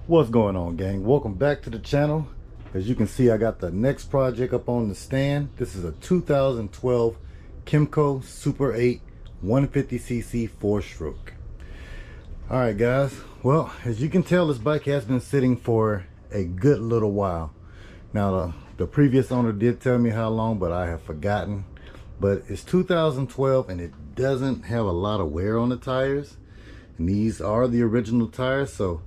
What's going on, gang? Welcome back to the channel. As you can see, I got the next project up on the stand. This is a 2012 Kymco Super 8 150cc 4-stroke. All right, guys. Well, as you can tell, this bike has been sitting for a good little while. Now, the previous owner did tell me how long, but I have forgotten. But it's 2012 and it doesn't have a lot of wear on the tires. And these are the original tires, so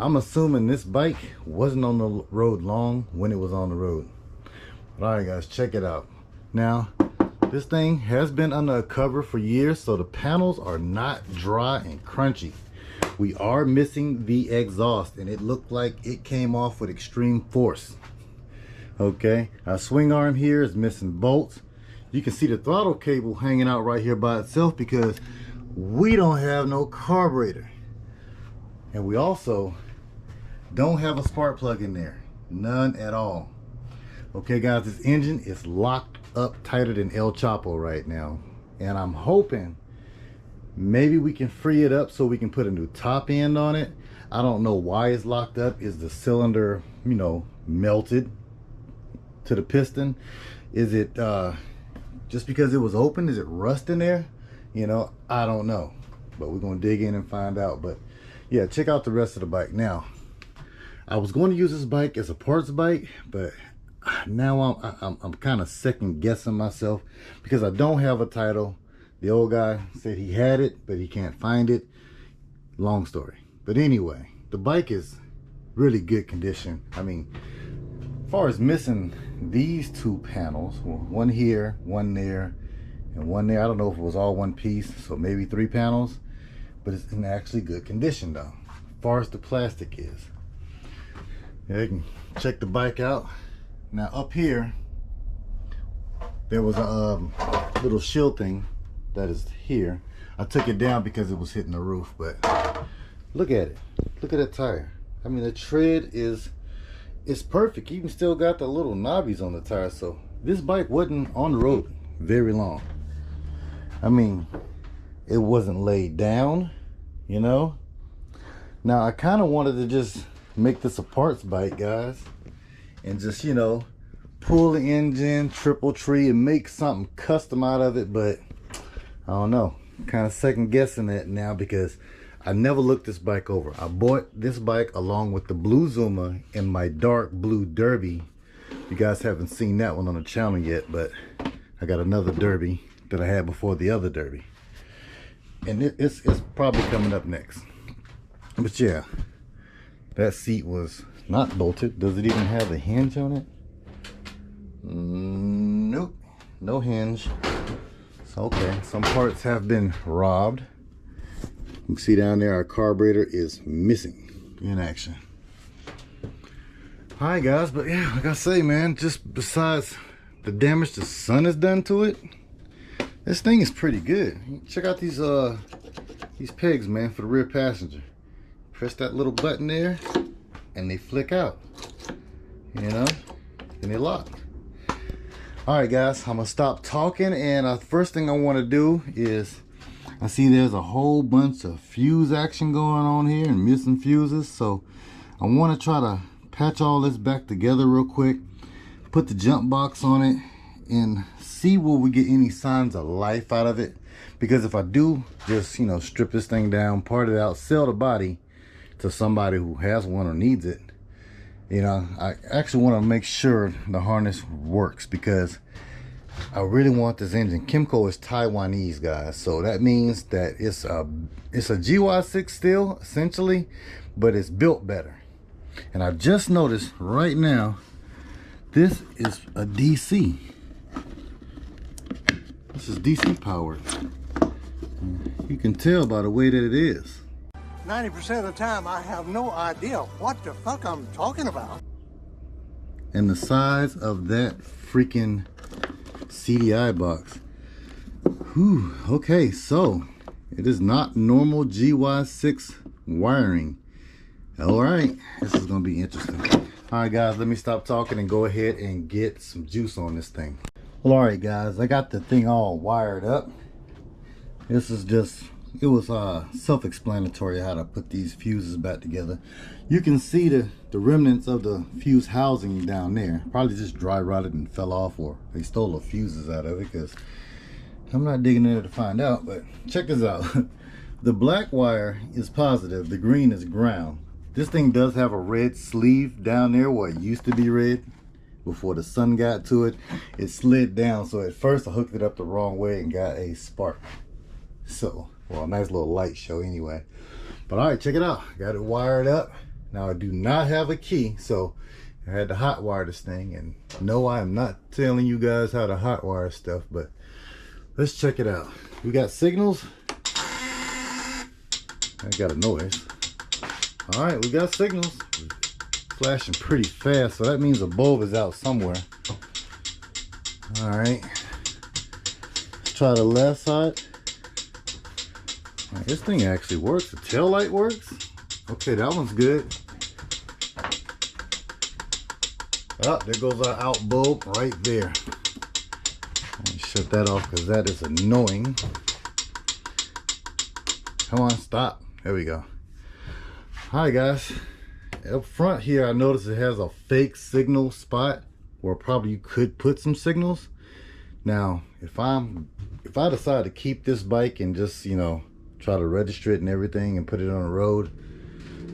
I'm assuming this bike wasn't on the road long when it was on the road. But all right, guys, check it out. Now, this thing has been under a cover for years, so the panels are not dry and crunchy. We are missing the exhaust, and it looked like it came off with extreme force. Okay, our swing arm here is missing bolts. You can see the throttle cable hanging out right here by itself because we don't have no carburetor. And we also don't have a spark plug in there, none at all. Okay, guys, this engine is locked up tighter than El Chapo right now, and I'm hoping maybe we can free it up so we can put a new top end on it. I don't know why it's locked up. Is the cylinder, you know, melted to the piston? Is it just because it was open? Is it rust in there? You know, I don't know, but we're gonna dig in and find out. But yeah, check out the rest of the bike. Now, I was going to use this bike as a parts bike, but now I'm kind of second guessing myself because I don't have a title. The old guy said he had it, but he can't find it. Long story. But anyway, the bike is really good condition. I mean, as far as missing these two panels, well, one here, one there, and one there. I don't know if it was all one piece, so maybe 3 panels, but it's in actually good condition though, as far as the plastic is. Yeah, you can check the bike out. Now up here, there was a little shield thing that is here. I took it down because it was hitting the roof, but look at it. Look at that tire. I mean, the tread it's perfect. You even still got the little knobbies on the tire, so this bike wasn't on the road very long. I mean, it wasn't laid down, you know. Now I kind of wanted to just make this a parts bike, guys, and just, you know, pull the engine, triple tree, and make something custom out of it. But I don't know, kind of second guessing that now because I never looked this bike over. I bought this bike along with the blue Zuma and my dark blue Derby. You guys haven't seen that one on the channel yet, but I got another Derby that I had before the other Derby, and it's probably coming up next. But yeah, that seat was not bolted. Does it even have a hinge on it? Nope, no hinge. So okay, some parts have been robbed. You can see down there our carburetor is missing in action. All right, guys, but yeah, like I say, man, just besides the damage the sun has done to it, this thing is pretty good. Check out these pegs, man, for the rear passenger. Press that little button there and they flick out, you know, and they lock. All right, guys, I'm gonna stop talking, and first thing I want to do is, I see there's a whole bunch of fuse action going on here and missing fuses, so I want to try to patch all this back together real quick, put the jump box on it, and see will we get any signs of life out of it. Because if I do just, you know, strip this thing down, part it out, sell the body to somebody who has one or needs it, you know, I actually want to make sure the harness works because I really want this engine. Kymco is Taiwanese, guys, so that means that it's a GY6 still essentially, but it's built better. And I just noticed right now this is a DC. This is DC powered. You can tell by the way that it is. 90% of the time, I have no idea what the fuck I'm talking about. And the size of that freaking CDI box. Whew, okay, so it is not normal GY6 wiring. All right, this is gonna be interesting. All right, guys, let me stop talking and go ahead and get some juice on this thing. Well, all right, guys, I got the thing all wired up. This is just it was self-explanatory how to put these fuses back together. You can see the remnants of the fuse housing down there. Probably just dry rotted and fell off, or they stole the fuses out of it, because I'm not digging in there to find out. But check this out. The black wire is positive, the green is ground. This thing does have a red sleeve down there where it used to be red. Before the sun got to it, it slid down. So at first I hooked it up the wrong way and got a spark. So, well, a nice little light show anyway. But all right, check it out. Got it wired up. Now I do not have a key, so I had to hot wire this thing. And no, I am not telling you guys how to hot wire stuff, but let's check it out. We got signals. I got a noise. All right, we got signals. Flashing pretty fast, so that means a bulb is out somewhere. All right, let's try the left side. All right, this thing actually works. The tail light works. Okay, that one's good. Oh, there goes our out bulb right there. Let me shut that off because that is annoying. Come on, stop. There we go. All right, guys. Up front here, I noticed it has a fake signal spot where probably you could put some signals. Now, if I decide to keep this bike and just, you know, try to register it and everything and put it on the road,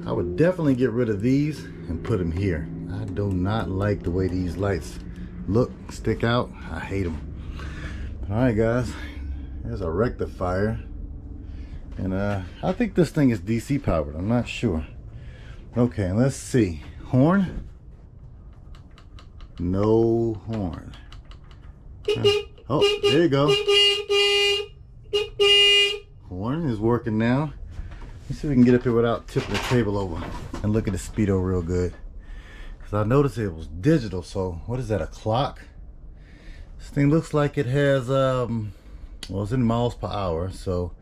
I would definitely get rid of these and put them here. I do not like the way these lights look, stick out. I hate them. All right, guys, there's a rectifier, and I think this thing is DC powered. I'm not sure. Okay, let's see. Horn? No horn. Oh, there you go. Horn is working now. Let's see if we can get up here without tipping the table over and look at the speedo real good. Because I noticed it was digital, so what is that, a clock? This thing looks like it has, well, it's in miles per hour, so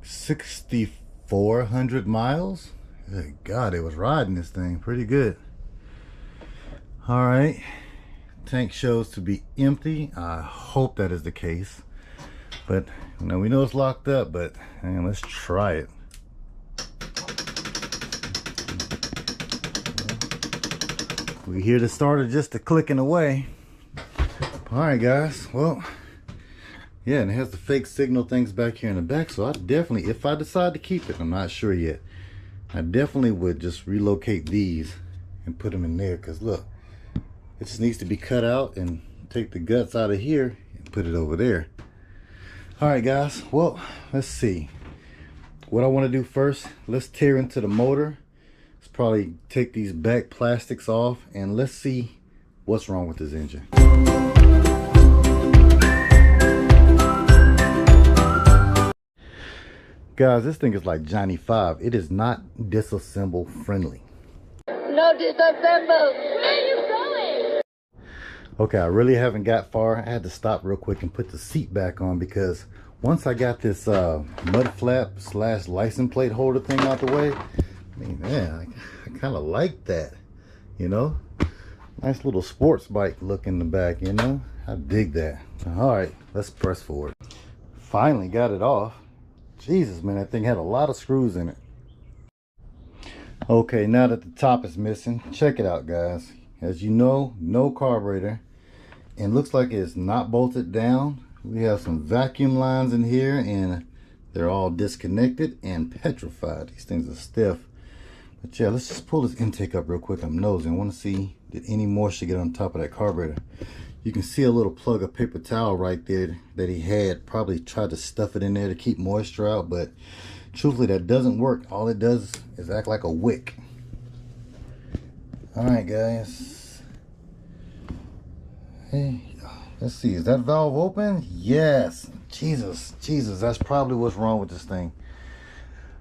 6,400 miles. Good God, it was riding this thing pretty good. All right, tank shows to be empty. I hope that is the case, but you know, we know it's locked up, but man, let's try it. We hear the starter just a clicking away. All right, guys, well, yeah, and it has the fake signal things back here in the back, so I definitely, if I decide to keep it, I'm not sure yet, I definitely would just relocate these and put them in there, because look, it just needs to be cut out, and take the guts out of here and put it over there. All right, guys, well, let's see. What I want to do first, let's tear into the motor. Let's probably take these back plastics off, and let's see what's wrong with this engine. Guys, this thing is like Johnny 5. It is not disassemble friendly. No disassemble. Where are you going? Okay, I really haven't got far. I had to stop real quick and put the seat back on, because once I got this mud flap / license plate holder thing out the way, I mean, man, I kind of like that, you know? Nice little sports bike look in the back, you know? I dig that. All right, let's press forward. Finally got it off. Jesus, man, that thing had a lot of screws in it. Okay, now that the top is missing, check it out, guys. As you know, no carburetor, and looks like it's not bolted down. We have some vacuum lines in here, and they're all disconnected and petrified. These things are stiff. But yeah, let's just pull this intake up real quick. I'm nosing. I want to see, did any moisture get on top of that carburetor? You can see a little plug of paper towel right there that he had. Probably tried to stuff it in there to keep moisture out, but truthfully that doesn't work. All it does is act like a wick. All right, guys. Hey, let's see, is that valve open? Yes. Jesus, that's probably what's wrong with this thing.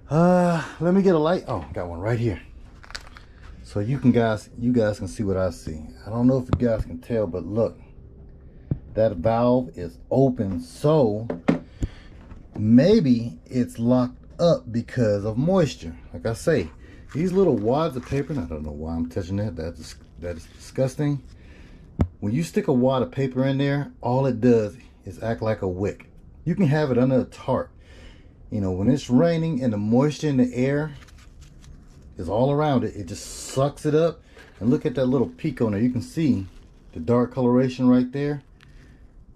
Let me get a light. Oh, got one right here, so you guys can see what I see. I don't know if you guys can tell, but look, that valve is open, so maybe it's locked up because of moisture. Like I say, these little wads of paper, and I don't know why I'm touching that. That is disgusting. When you stick a wad of paper in there, all it does is act like a wick. You can have it under a tarp. You know, when it's raining and the moisture in the air is all around it, it just sucks it up. And look at that little peak on there. You can see the dark coloration right there.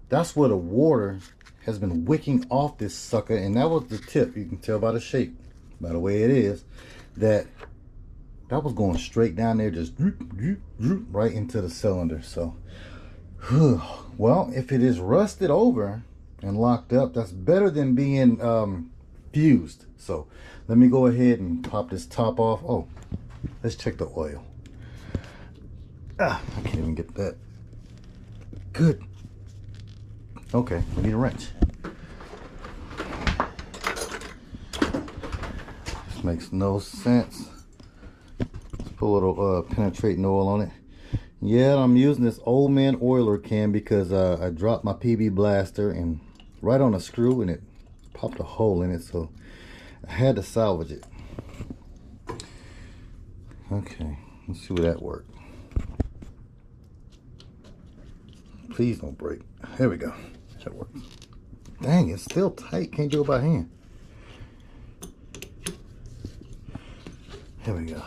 That's where the water has been wicking off this sucker, and that was the tip. You can tell by the shape, by the way it is, that was going straight down there, just right into the cylinder. So, well, if it is rusted over and locked up, that's better than being fused. So let me go ahead and pop this top off. Oh, let's check the oil. I can't even get that. Good. Okay, we need a wrench. This makes no sense. Let's put a little penetrating oil on it. Yeah, I'm using this old man oiler can because I dropped my PB blaster and right on a screw, and it popped a hole in it, so I had to salvage it. Okay, let's see where that worked. Please don't break. There we go. That works. Dang, it's still tight. Can't do it by hand. Here we go.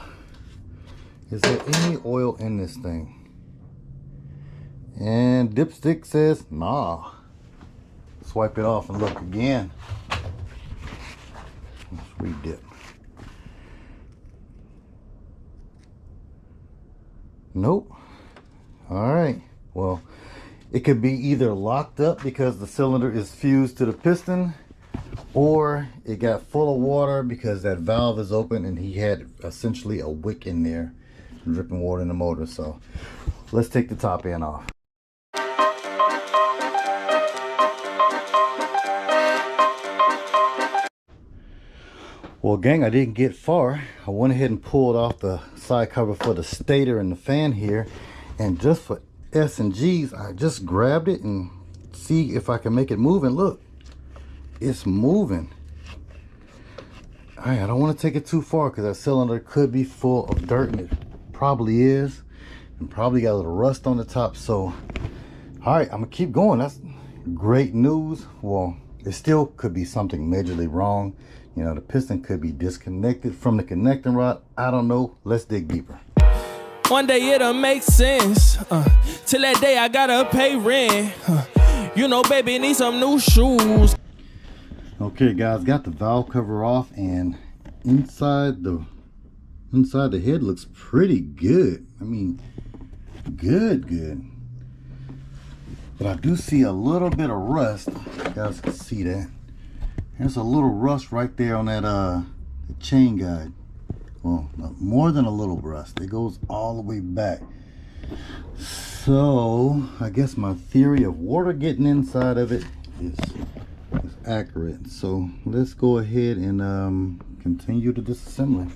Is there any oil in this thing? And dipstick says nah. Swipe it off and look again. Let's re-dip. Nope. All right. Well, it could be either locked up because the cylinder is fused to the piston, or it got full of water because that valve is open and he had essentially a wick in there dripping water in the motor. So let's take the top end off. Well, gang, I didn't get far. I went ahead and pulled off the side cover for the stator and the fan here, and just for S&Gs, I just grabbed it and see if I can make it move, and look, it's moving. All right, I don't want to take it too far because that cylinder could be full of dirt, and it probably is, and probably got a little rust on the top. So all right, I'm gonna keep going. That's great news. Well, it still could be something majorly wrong. You know, the piston could be disconnected from the connecting rod. I don't know. Let's dig deeper. One day it'll make sense. Till that day I gotta pay rent. You know, baby, need some new shoes. Okay, guys, got the valve cover off, and inside the head looks pretty good. I mean, good. But I do see a little bit of rust. You guys can see that. There's a little rust right there on that the chain guide. Well, more than a little rust. It goes all the way back. So I guess my theory of water getting inside of it is accurate. So let's go ahead and continue the disassembly.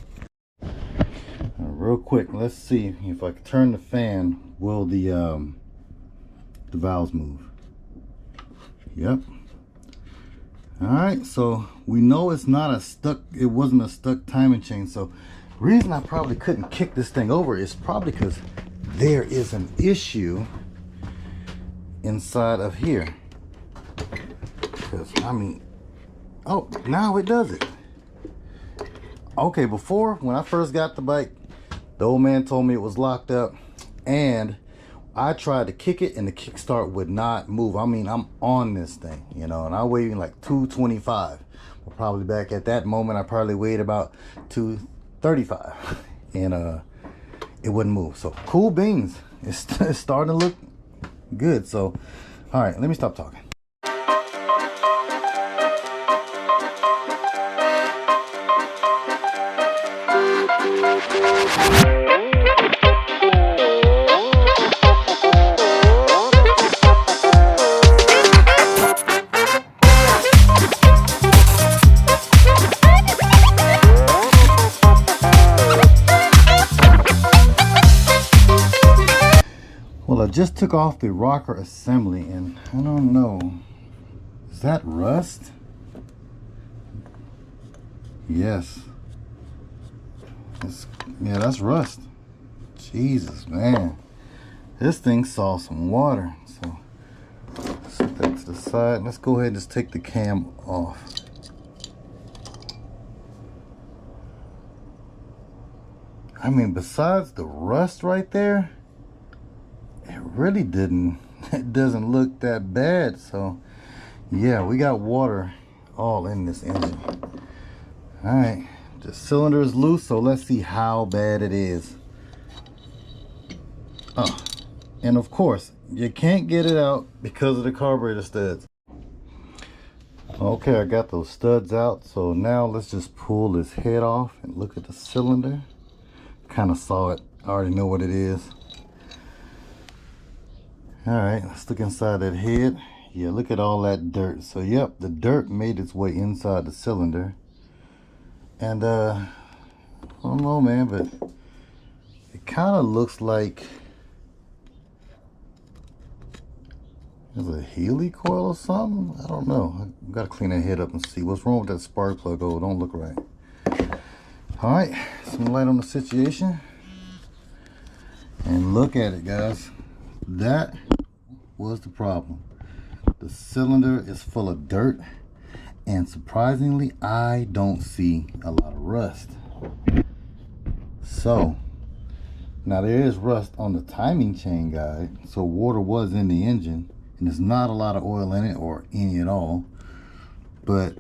Real quick, let's see if I can turn the fan. Will the valves move? Yep. All right, so we know it's not a stuck. It wasn't a stuck timing chain. So the reason I probably couldn't kick this thing over is probably because there is an issue inside of here. Because I mean, oh, now it does it. Okay, before, when I first got the bike, the old man told me it was locked up, and I tried to kick it and the kickstart would not move. I mean, I'm on this thing, you know, and I weighed like 225. Well, probably back at that moment, I probably weighed about 235, and it wouldn't move. So cool beans. It's starting to look good. So, all right, let me stop talking. Well, I just took off the rocker assembly, and I don't know, is that rust? Yes. Yeah, that's rust. Jesus, man. This thing saw some water. So set that to the side. Let's go ahead and just take the cam off. I mean, besides the rust right there, it really it doesn't look that bad. So yeah, we got water all in this engine. All right, the cylinder is loose, so let's see how bad it is. Oh, and of course you can't get it out because of the carburetor studs. Okay, I got those studs out, so now let's just pull this head off and look at the cylinder. Kind of saw it, I already know what it is. All right, let's look inside that head. Yeah, look at all that dirt. So yep, the dirt made its way inside the cylinder. And I don't know, man, but it kind of looks like there's a Healy coil or something. I don't know. I gotta clean that head up and see what's wrong with that spark plug. Oh, don't look right. All right, some light on the situation. And look at it, guys. That was the problem. The cylinder is full of dirt, and surprisingly, I don't see a lot of rust. So now there is rust on the timing chain guide, so water was in the engine, and there's not a lot of oil in it, or any at all. But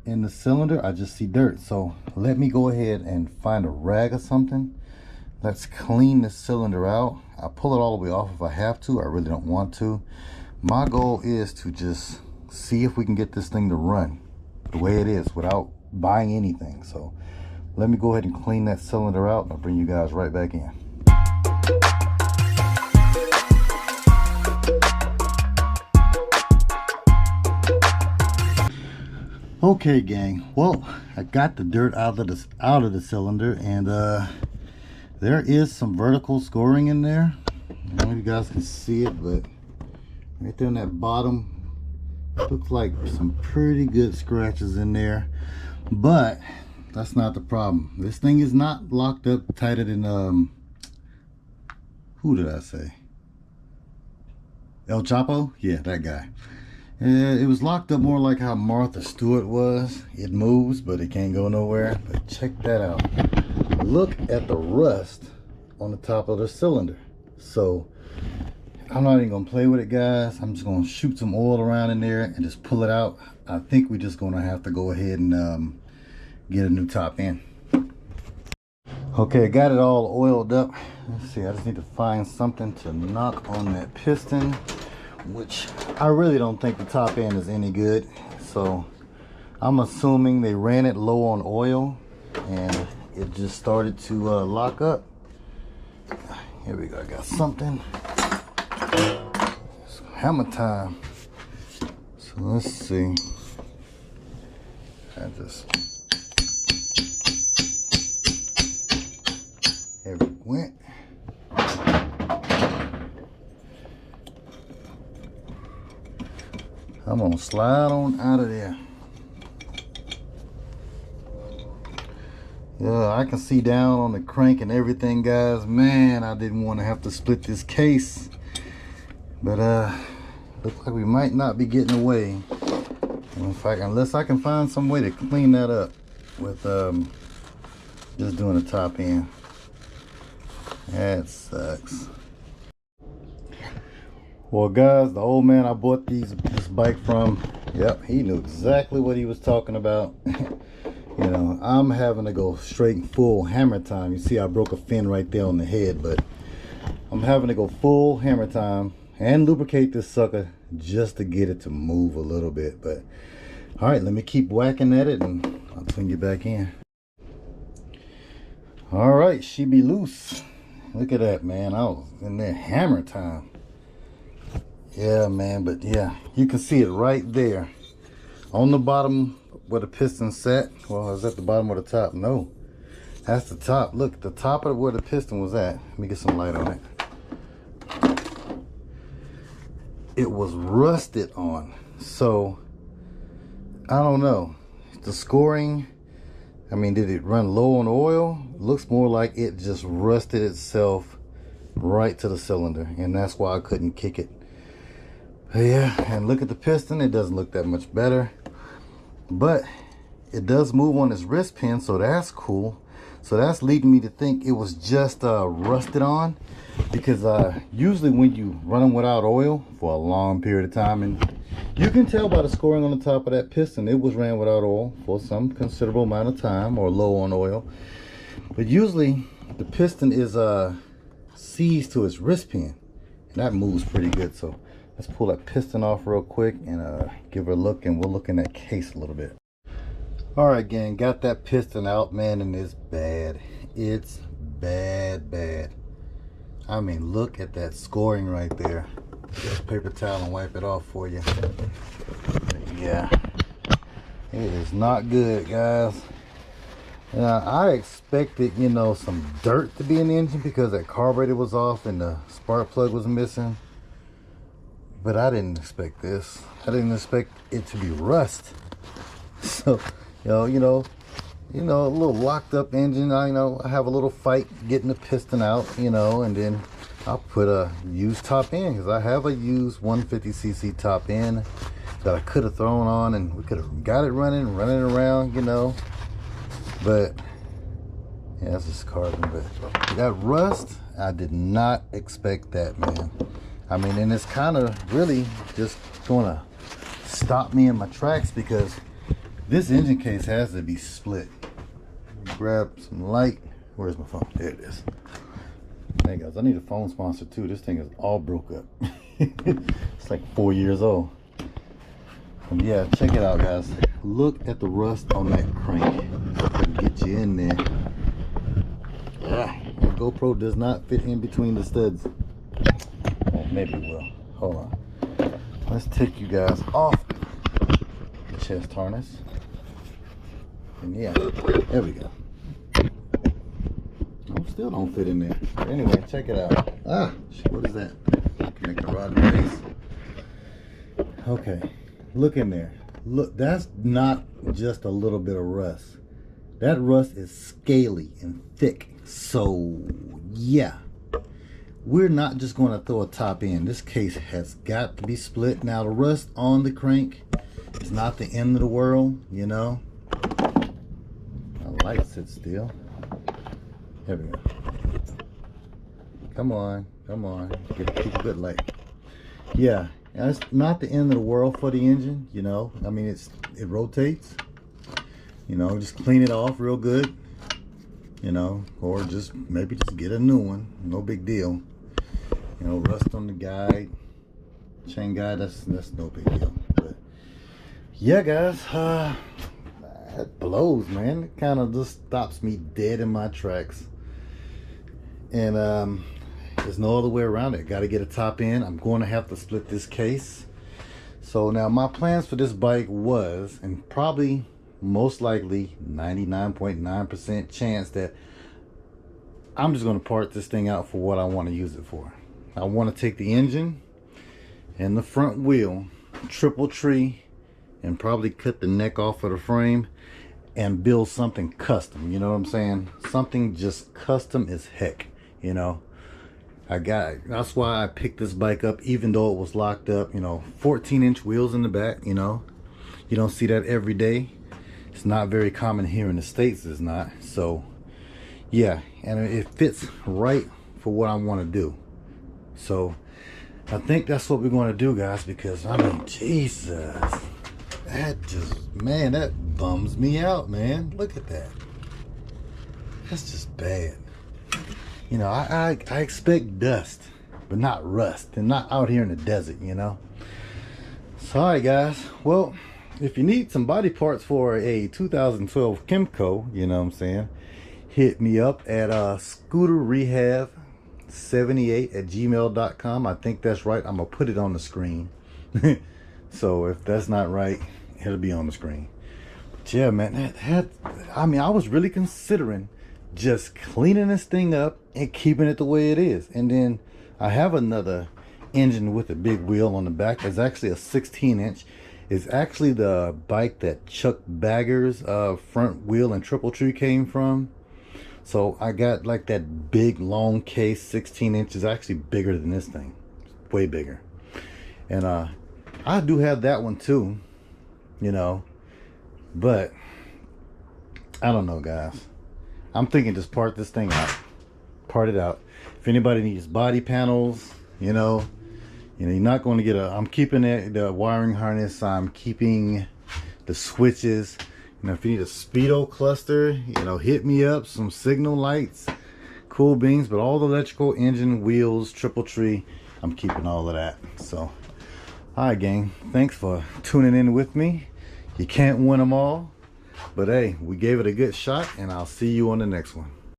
in the cylinder, I just see dirt. So let me go ahead and find a rag or something. Let's clean the cylinder out. I'll pull it all the way off if I have to. I really don't want to. My goal is to just see if we can get this thing to run the way it is without buying anything. So let me go ahead and clean that cylinder out, and I'll bring you guys right back in. Okay, gang. Well, I got the dirt out of the cylinder, and there is some vertical scoring in there. I don't know if you guys can see it, but right there on that bottom, looks like some pretty good scratches in there. But that's not the problem. This thing is not locked up tighter than who did I say? El Chapo? Yeah, that guy. It was locked up more like how Martha Stewart was. It moves, but it can't go nowhere. But check that out. Look at the rust on the top of the cylinder. So I'm not even gonna play with it, guys. I'm just gonna shoot some oil around in there and just pull it out. I think we're just gonna have to go ahead and get a new top end. Okay, got it all oiled up. Let's see, I just need to find something to knock on that piston, which I really don't think the top end is any good. So I'm assuming they ran it low on oil and it just started to lock up. Here we go, I got something. It's hammer time. So let's see. I just, there it went. I'm gonna slide on out of there. Yeah, I can see down on the crank and everything, guys. Man, I didn't want to have to split this case, but looks like we might not be getting away. Unless I can find some way to clean that up with just doing the top end. That sucks. Well, guys, the old man I bought this bike from, yep, he knew exactly what he was talking about. You know, I'm having to go straight full hammer time. You see I broke a fin right there on the head, but I'm having to go full hammer time and lubricate this sucker just to get it to move a little bit. But all right, let me keep whacking at it and I'll swing you back in. All right, she be loose. Look at that, man. I was in there hammer time. Yeah, man, but yeah, you can see it right there on the bottom where the piston sat. Well, is that the bottom or the top? No, that's the top. Look, the top of where the piston was at. Let me get some light on it. It was rusted on. So I don't know, the scoring, I mean, did it run low on oil? Looks more like it just rusted itself right to the cylinder, and that's why I couldn't kick it. But yeah, and look at the piston. It doesn't look that much better, but it does move on this wrist pin, so that's cool. So that's leading me to think it was just rusted on, because usually when you run them without oil for a long period of time, and you can tell by the scoring on the top of that piston, it was ran without oil for some considerable amount of time, or low on oil. But usually the piston is seized to its wrist pin, and that moves pretty good. So let's pull that piston off real quick and give her a look, and we'll look in that case a little bit. All right, gang, got that piston out, man, and it's bad. It's bad. I mean, look at that scoring right there. Just paper towel and wipe it off for you. Yeah, it is not good, guys. I expected, you know, some dirt to be in the engine because that carburetor was off and the spark plug was missing. But I didn't expect this. I didn't expect it to be rust. So, you know, a little locked up engine. I have a little fight getting the piston out, and then I'll put a used top end, because I have a used 150cc top end that I could have thrown on, and we could have got it running around, But yeah, that's just carbon. But that rust, I did not expect that, man. I mean, and it's kind of really just gonna stop me in my tracks, because this engine case has to be split. Grab some light. Where's my phone? There it is. Hey guys, I need a phone sponsor too. This thing is all broke up. It's like 4 years old. Yeah, check it out, guys. Look at the rust on that crank. If I can get you in there. Yeah, the GoPro does not fit in between the studs. Oh, maybe it will. Hold on. Let's take you guys off the chest harness. And yeah, there we go. Oh, still don't fit in there. Anyway, check it out. What is that? Connect the rod and base. Okay, look in there. Look, that's not just a little bit of rust. That rust is scaly and thick. So yeah, we're not just going to throw a top in. This case has got to be split. Now the rust on the crank is not the end of the world, My light sits still. Here we go. Come on. Keep a good light. Yeah, it's not the end of the world for the engine, I mean, it rotates. Just clean it off real good. Or maybe just get a new one. No big deal. Rust on the guide, chain guide, that's no big deal. But yeah, guys, that blows, man. It kind of just stops me dead in my tracks. And there's no other way around it. Got to get a top end. I'm going to have to split this case. So now my plans for this bike was, and probably most likely 99.9% chance, that I'm just going to part this thing out for what I want to use it for. I want to take the engine and the front wheel, triple tree, and probably cut the neck off of the frame and build something custom. You know what I'm saying? Something just custom as heck. That's why I picked this bike up, even though it was locked up. 14-inch wheels in the back. You don't see that every day. It's not very common here in the States. It's not. So yeah, and it fits right for what I want to do. So I think that's what we're going to do, guys, because I mean, Jesus, that bums me out, man. Look at that. That's just bad. I expect dust, but not rust, and not out here in the desert, So alright, guys, well, if you need some body parts for a 2012 Kymco, hit me up at scooterrehab78@gmail.com. I think that's right. I'm gonna put it on the screen. So if that's not right, it'll be on the screen. But yeah, man, I mean, I was really considering just cleaning this thing up and keeping it the way it is. And then I have another engine with a big wheel on the back. It's actually a 16-inch. It's actually the bike that Chuck Bagger's front wheel and triple tree came from. So I got like that big long case, 16 inches, actually bigger than this thing, way bigger. And I do have that one too, but I don't know, guys. I'm thinking just part this thing out. Part it out. If anybody needs body panels, you know, you're not going to get I'm keeping the wiring harness. I'm keeping the switches. You know, if you need a speedo cluster, you know, hit me up. Some signal lights, cool beans, but all the electrical, engine, wheels, triple tree, I'm keeping all of that. So, all right, gang. Thanks for tuning in with me. You can't win them all, but hey, we gave it a good shot, and I'll see you on the next one.